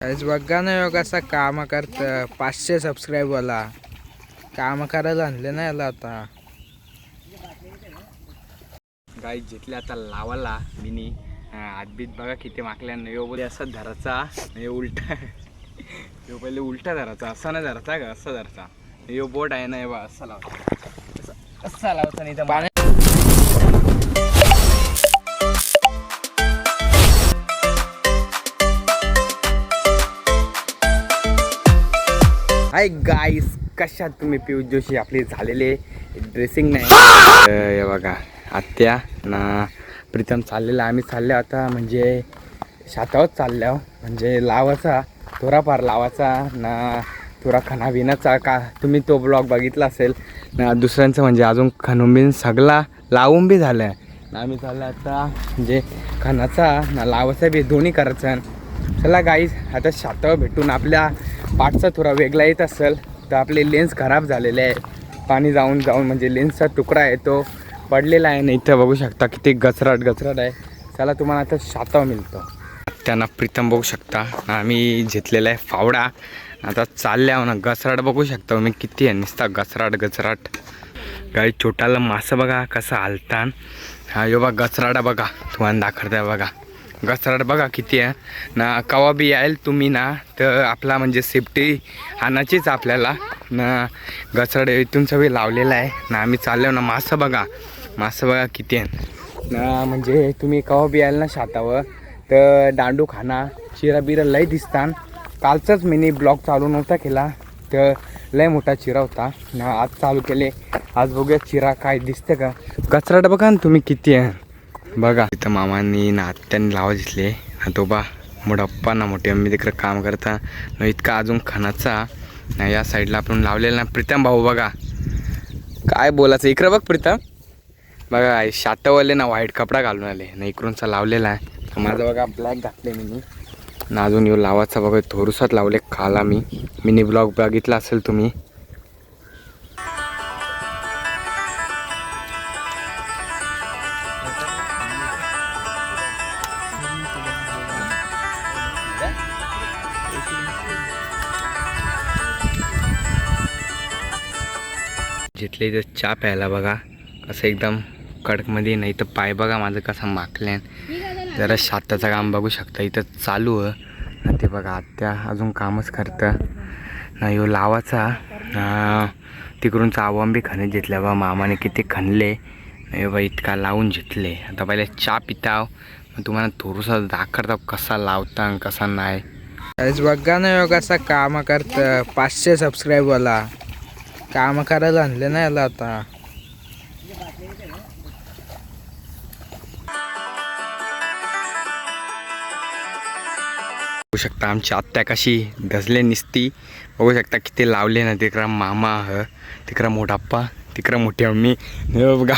आज बघा ना योग कसा काम करत 500 सबस्क्राईबरला काम करायला आणले ना याला आता गाई जिथले आता लावाला मिनी आदबीत बघा किती माकल्यानं यो बोले असं धराचा यो उलटा यो पहिले उलटा धराचा असा नाही धराचा का असा धराचा यो बोट आहे ना बा असा लावता असा लावता नाही तर हाय गाईस कशात तुम्ही पियुष जोशी आपली झालेले ड्रेसिंग नाही हे बघा आत्या ना प्रीतम चाललेला आम्ही चालले आता म्हणजे शातावत चालल्या म्हणजे लावाचा थोडाफार लावाचा ना थोडा खणाबिनाचा का तुम्ही तो ब्लॉग बघितला असेल ना दुसऱ्यांचं म्हणजे अजून खणून सगळा लावून बी झालं आहे ना आम्ही चाललं आता म्हणजे खणाचा ना लावाचा बी दोन्ही करायचं चला गाईज आता शातावर भेटून आपल्या पाठचा थोडा वेगळा येत असेल तर आपले लेन्स खराब झालेले आहे पाणी जाऊन म्हणजे लेन्सचा तुकडा आहे तो पडलेला आहे ना इथं बघू शकता किती गचराट आहे चला तुम्हाला आता शातावर मिळतो त्यांना प्रीतम बघू शकता आम्ही घेतलेला आहे फावडा आता चालल्या ना गचराट बघू शकता मी किती आहे नुसता गचराट गाई छोटाला मासं बघा कसं हालतान हा यो बघा गचराडा बघा तुम्हाला दाखवता बघा गचराट बघा किती आहे ना कवा बी याल तुम्ही ना तर आपला म्हणजे सेफ्टी आणायचीच आपल्याला ना गचराट इथून सगळी लावलेला आहे ना आम्ही चाललो ना मासं बघा किती आहे ना म्हणजे तुम्ही कवा बी याल ना शातावर तर दांडू खाना चिरा बिरा लय दिसतान कालचाच मिनी ब्लॉग चालू नव्हता केला तर लय मोठा चिरा होता ना आज चालू केले आज बघूया चिरा काय दिसते का गचराट बघा ना तुम्ही किती आहे बघा इथं मामांनी ना आत्यांनी लावा दिसले ना तो बा मोठप्पा ना मोठी अम्मी तिकडे काम करता न इतका अजून खणाचा ना या साईडला आपण लावलेला ना प्रीतम भाऊ बघा काय बोलायचं इकडं बघ प्रीतम बघा शातावाले ना व्हाईट कपडा घालून आले ना इकडूनचा लावलेला आहे माझं बघा ब्लॅक घातले मी ना अजून येऊ लावाचा बघा थोडंसंच लावले खाला मी मिनी ब्लॉग बघितला असेल तुम्ही जिथले इथं चहा प्यायला बघा असं एकदम कडकमध्ये नाही तर पाय बघा माझं कसं माकल्यान जरा शाताचं काम बघू शकता इथं चालू आहे ना ते बघा आत्या अजून कामच करतं ना यो लावाचा तिकडूनचा आवांबी खणे घेतल्या बा मामाने किती खणले नाही बा इतका लावून घेतले आता पहिले चहा पिताव मग तुम्हाला थोडंसं दाखवता कसा लावता कसा नाही आज बघा ना योग कसा काम करत 500 सबस्क्राईबरला काम करायला आणले ना याला आता बघू शकता आमची आत्या कशी गजले निसती बघू शकता किती लावले ना तिकडं मामा तिकडं मोठाप्पा तिकडं मोठी अम्मी बघा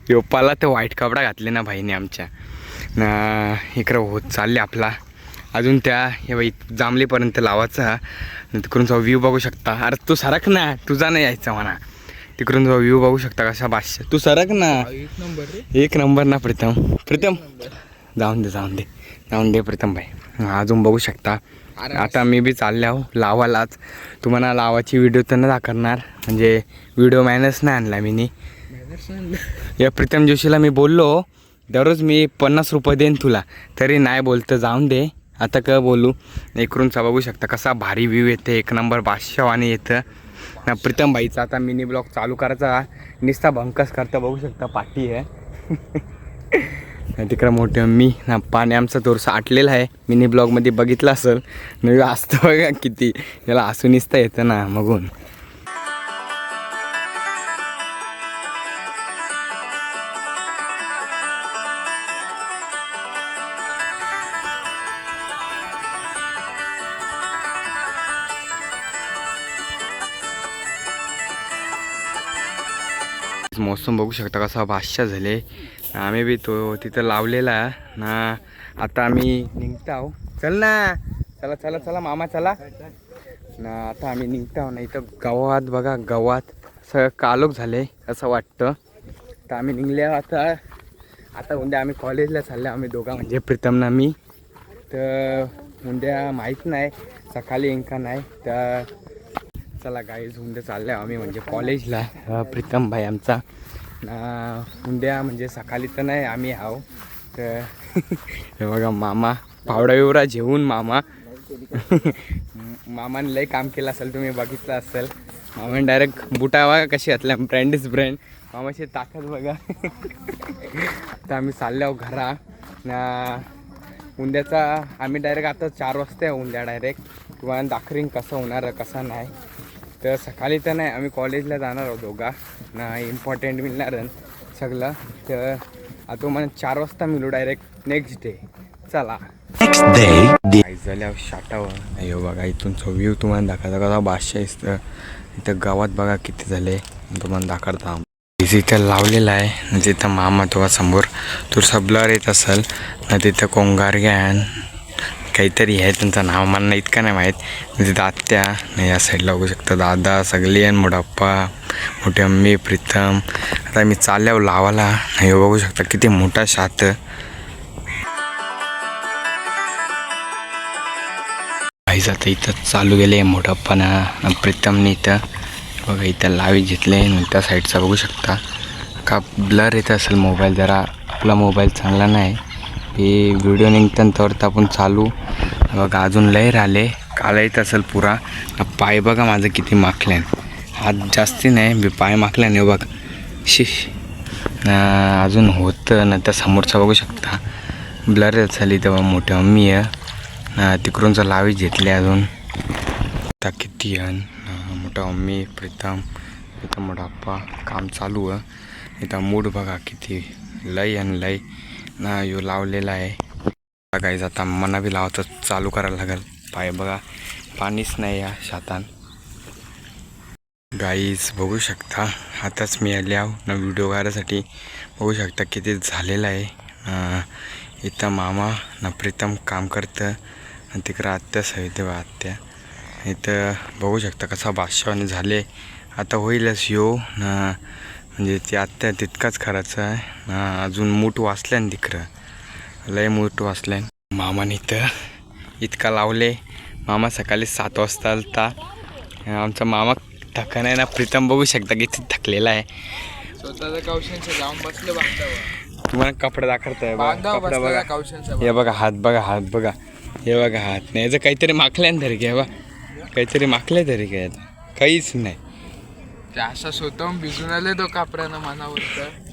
योपाला तर व्हाईट कपडा घातले ना भाईने आमच्या ना इकडं होत चालले आपला अजून त्या हे बाई जांभलीपर्यंत लावायचा तिकडून जो व्ह्यू बघू शकता अरे तू सरक ना तुझा नाही यायचा म्हणा तिकडून जो व्ह्यू बघू शकता कसा 500 तू सरक ना एक नंबर ना प्रीतम जाऊन दे प्रीतम भाई अजून बघू शकता आता मी बी चालल्या हो लावालाच तुम्हाला लावाची व्हिडिओ तर नाही दाखवणार म्हणजे व्हिडिओ मॅनर्स नाही आणला मी या प्रीतम जोशीला मी बोललो दररोज मी 50 रुपये देईन तुला तरी नाही बोलतं जाऊन दे आता का बोलू इकडूनचा बघू शकता कसा भारी व्ह्यू येते एक नंबर बादशावानी येतं ना प्रीतम भाईचा आता मिनी ब्लॉग चालू करायचा निस्ता भंकस करता बघू शकता पाठी आहे तिकडं मोठं मी ना पाणी आमचं थोडंसं आटलेलं आहे मिनी ब्लॉगमध्ये बघितलं असेल न असतं बघा किती याला हसू निसता येतं ना मगून मौसम बघू शकता कसा बादशाह झाले आम्ही बी तो तिथं लावलेला ना आता आम्ही निघतो आहो चल ना चला मामा चला ना आता आम्ही निघतो आहो ना इथं गावात बघा गावात सगळं कालोख झाले असं वाटतं तर आम्ही निघले आता उद्या आम्ही कॉलेजला चालले आम्ही दोघा म्हणजे प्रीतम ना मी तर उद्या माहीत नाही सकाळी येईन का नाही. तर चला गाईज उद्या चाललो आहे आम्ही म्हणजे कॉलेजला. प्रीतम भाई आमचा उद्या म्हणजे सकाळी तर नाही आम्ही आहो. तर हे बघा मामा पावडा बिवडा जेवून मामा मामाने लय काम केलं असेल, तुम्ही बघितलं असेल. मामाने डायरेक्ट बुटा बघा कशी घातल्या, ब्रँड इज ब्रँड. मामाची ताकद बघा. तर आम्ही चाललो घरा उद्याचा. आम्ही डायरेक्ट आता 4 वाजता आहे उद्या डायरेक्ट. किंवा दाखरीन कसं होणार कसं नाही. तर सकाळी तर नाही आम्ही कॉलेजला जाणार आहोत दोघा ना, इम्पॉर्टंट मिळणार सगळं. तर आता मला 4 वाजता मिळू डायरेक्ट नेक्स्ट डे. चला झाल्या शाटावर. हे बघा इथूनचा व्ह्यू तुम्हाला दाखवता कसा 500 असतं. इथं गावात बघा किती झाले तुम्हाला दाखवता. इथं लावलेलं आहे म्हणजे इथं मामा तो समोर तुझा ब्लर येत असेल ना. तिथं कोंगारग्यान काहीतरी आहे, त्यांचं नाव मला इतकं नाही माहीत. म्हणजे आत्या या साईडला बघू शकता, दादा सगळी आणि मोठप्पा मोठी अम्मी प्रीतम. आता मी चालल्यावर लावाला. हे बघू शकता किती मोठा शात. भाई जातं इथं चालू गेले मोठप्पानं प्रीतमने. इथं बघा इथं लावी घेतले. त्या साईडचा बघू शकता का ब्लर येत असेल मोबाईल, जरा आपला मोबाईल चांगला नाही. हे व्हिडिओ निघताना तर आपण चालू बघा अजून लय राहिले. काला येत असेल पुरा. पाय बघा माझं किती माखल्यान, हात जास्ती नाही पाय माखल्याने बघ. शिश अजून होतं ना. त्या समोरचा बघू शकता ब्लर झाली. तेव्हा मोठी अम्मी आहे तिकडूनचं लावी घेतले. अजून आता किती मोठा अम्मी प्रीतम इथं मोठा आप्पा काम चालू आहे. इथं मूड बघा किती लय आणि लय ना यो लावलेला आहे. गाईज आता मना बी लावतं चालू करायला लागेल. पाय बघा पाणीच नाही या शातान. गाईज बघू शकता आताच मी आले आहो ना व्हिडिओ काढायसाठी. बघू शकता किती झालेलं आहे. इथं मामा ना प्रीतम काम करतं आणि तिकडं आत्या सहित आत्या. इथं बघू शकता कसा बादशाहने झाले. आता होईलच यो ना, म्हणजे ती आत्या तितकाच खराचं आहे. अजून मूठ वाचल्यान तिकडं लय मूठ वाचल्यान. मामाने इथं इतका लावले. मामा सकाळी 7 वाजता आलता. आमचा मामा थका नाही ना. प्रीतम बघू शकता किती थकलेला आहे. स्वतःचा कौशनचं जाऊन बसले बांधावं. तुम्हाला कपडे दाखवताय बांधावं कपडा बघा. कौशनचं हे बघा हात बघा, हात बघा. हे बघा हात नाही याचं काहीतरी माखल्यान तरी घ्या बा. काहीतरी माखले तरी काय काहीच नाही. ते असा स्वतःहून भिजून आले तो कापड्यानं मनावर.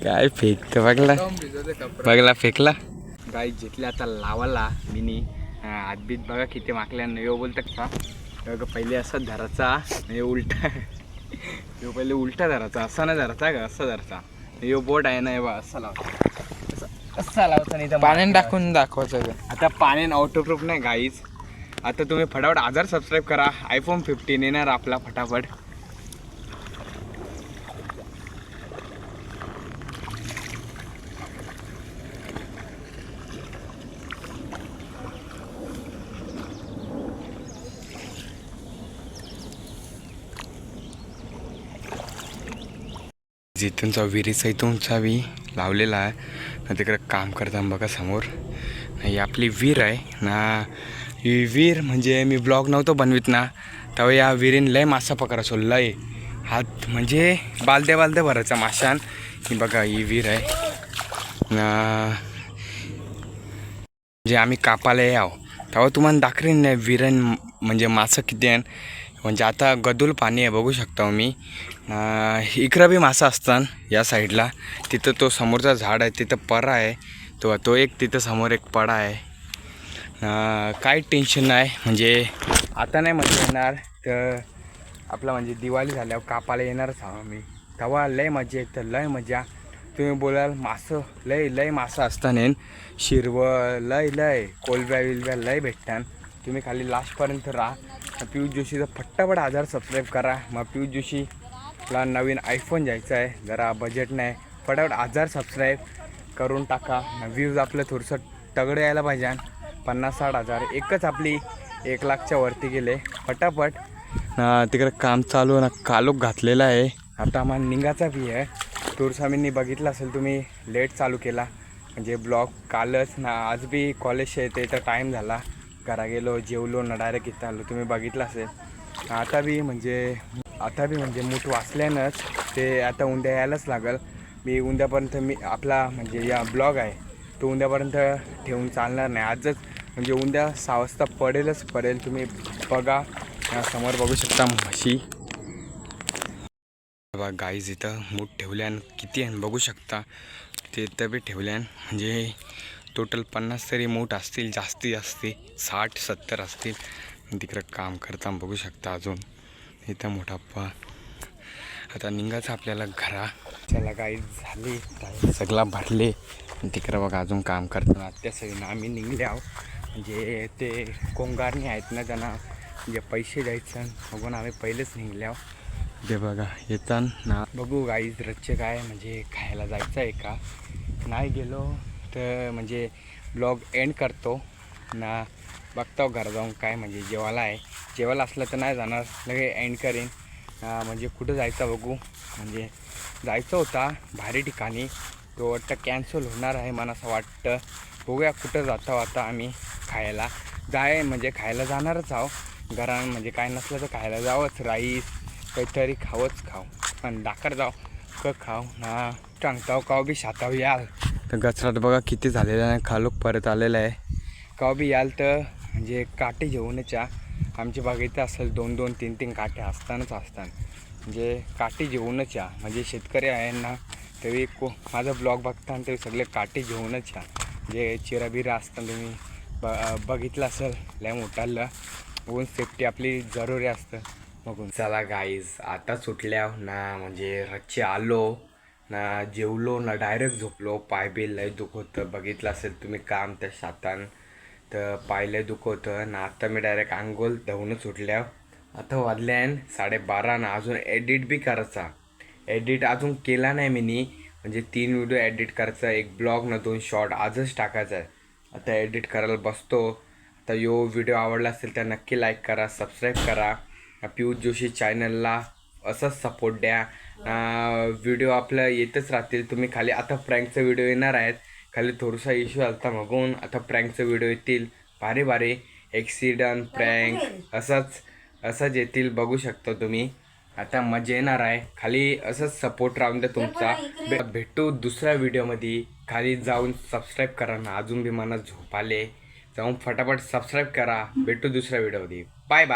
काय फेकतं बघला भिजवते कपडा. बघला फेकला. गाई जिथले आता लावाला मिनी हातबीत बघा किती माखल्यानं. यो बोलतं का बघा पहिले असं धराचा हे उलटा. यो पहिले उलटा धराचा, असा नाही धराचा का असा धराचा. यो बोट आहे ना बा असा लावता, असा लावता नाही तर पाण्याने टाकून दाखवायचं का. आता पाण्याने ऑटोप्रूफ नाही गाईज. आता तुम्ही फटाफट 1000 सबस्क्राईब करा. iPhone 15 येणार आपला फटाफट. जिथूनचा विहिरीचा इथूनचा बी लावलेला आहे ना. तिकडे काम करताना बघा समोर ही आपली विहीर आहे ना. ही विहीर म्हणजे मी ब्लॉग नव्हतो बनवित ना, तेव्हा या विहिरीन लय मासा पकडायचो. लय हात म्हणजे बालद्या भरायचा माशान. ही बघा ही विहीर आहे ना. म्हणजे आम्ही कापायला याव तेव्हा तुम्हाला दाखवीन नाही विहीरन म्हणजे मासा किती आहे. म्हणजे आता गदूल पाणी आहे बघू शकता मी. इकडं बी मासा असतात या साईडला. तिथं तो समोरचा झाड आहे तिथं परा आहे. तो एक तिथं समोर एक पडा आहे. काय टेन्शन नाही म्हणजे आता नाही मजा येणार. तर आपला म्हणजे दिवाळी झाल्यावर कापायला येणारच हवं मी. तेव्हा लय मजा येतं लय मजा. तुम्ही बोलाल मासं लय मासं असताना शिरवं लय कोलब्या विलब्या लय भेटतात. तुम्ही खाली लास्टपर्यंत राहा. पियुष जोशीचं फटाफट 1000 सबस्क्राईब करा. मग पियुष जोशीला नवीन iPhone घ्यायचा आहे. जरा बजेट नाही. फटाफट 1000 सबस्क्राईब करून टाका. व्ह्यूज आपलं थोडंसं तगडं यायला पाहिजे. 50-60 हजार एकच आपली 1 लाखच्या वरती गेले. फटाफट तिकडं काम चालू ना. कालोख घातलेला आहे. आता आम्हाला निघाचा बी आहे. टूरसामींनी बघितलं असेल तुम्ही लेट चालू केला म्हणजे ब्लॉग कालच ना. आज बी कॉलेजच्या येते तर टाईम झाला घरा गेलो जेवलो ना डायरेक्ट इथं आलो. तुम्ही बघितलं असेल. आता बी म्हणजे मूठ वाचल्यानंच ते आता उद्या यायलाच लागल. मी उद्यापर्यंत आपला म्हणजे या ब्लॉग आहे तो उद्यापर्यंत ठेवून चालणार नाही. आजच म्हणजे उद्या 6 वाजता पडेल. तुम्ही बघा समोर बघू शकता म्हशी. बघा गाईज इथं मूठ ठेवल्यान किती आहे बघू शकता. ते इथं बी ठेवल्यान म्हणजे टोटल 50 तरी मूठ असतील. जास्ती 60-70 असतील. तिकडं काम करता बघू शकता. अजून इथं मोठा आता निघायचं आपल्याला घरा. चला गाईज झाली सगळा भरले. तिकडं बघा अजून काम करताना त्या सगळ्यांना आम्ही निघले आहो. म्हणजे ते कोंगारणी आहेत ना त्यांना म्हणजे पैसे द्यायचं बघून आम्ही पहिलेच निघले आहो. ते बघा येताना बघू गाईज रच्चे काय म्हणजे खायला जायचं आहे का. नाही गेलो तर म्हणजे ब्लॉग एंड करतो ना. बघतो घरा जाऊन काय म्हणजे जेवायला असलं तर नाही जाणार लगे एंड करेन. म्हणजे कुठं जायचं बघू. म्हणजे जायचं होता भारी ठिकाणी तो वाटतं कॅन्सल होणार आहे मला असं वाटतं. बघूया कुठं जातो आता आम्ही खायला. म्हणजे खायला जाणारच आहो. घरा म्हणजे काय नसलं तर खायला जावंच. राईस काहीतरी खाऊ पण डाकर जाऊ खाऊ ना टांगताव काव बी शाताव याल तर गचरात बघा किती झालेलं आहे. खालूक परत आलेलं आहे. काव बी याल तर म्हणजे काटे घेऊनच या. आमच्या बागेत असेल 2-2, 3-3 काटे असतानाच म्हणजे काटे घेऊनच या. म्हणजे शेतकरी आहे ना तरी माझा ब्लॉग बघता आणि ते सगळे काटे घेऊनच या. म्हणजे चिराबिरा असताना तुम्ही बघितलं असेल लय मोठालं बघून सेफ्टी आपली जरुरी असतं बघून. चला गाईज आता सुटल्या ना म्हणजे रच्चे आलो ना जेवलो ना डायरेक्ट झोपलो. पाय बी लय दुखवतं बघितलं असेल तुम्ही काम त्या शातान तर पाय लय दुखवतं ना. आता मी डायरेक्ट अंघोळ धावूनच सुटल्या. आता वाजल्यान 12:30 ना. अजून एडिट बी करायचा. एडिट अजून केला नाही मी म्हणजे 3 व्हिडिओ एडिट करायचा. एक ब्लॉग ना 2 शॉर्ट आजच टाकायचा आहे. आता एडिट करायला बसतो. तर व्हिडिओ आवडला असेल तर नक्की लाईक करा सबस्क्राईब करा. पियुष जोशी चॅनलला असंच सपोर्ट द्या. व्हिडिओ आपलं येतच राहतील. तुम्ही खाली आता प्रँकचा व्हिडिओ येणार आहेत. खाली थोडासा इश्यू आलता बघून आता प्रँकचे व्हिडिओ येतील. भारी ॲक्सिडंट प्रँक असंच येतील बघू शकता तुम्ही. आता मजा येणार आहे. खाली असंच सपोर्ट राहून द्या तुमचा. भेटू दुसऱ्या व्हिडिओमध्ये. खाली जाऊन सबस्क्राईब करा ना. अजून बी मला झोप आले. जाऊन फटाफट सबस्क्राईब करा. भेटू दुसऱ्या व्हिडिओमध्ये. बाय.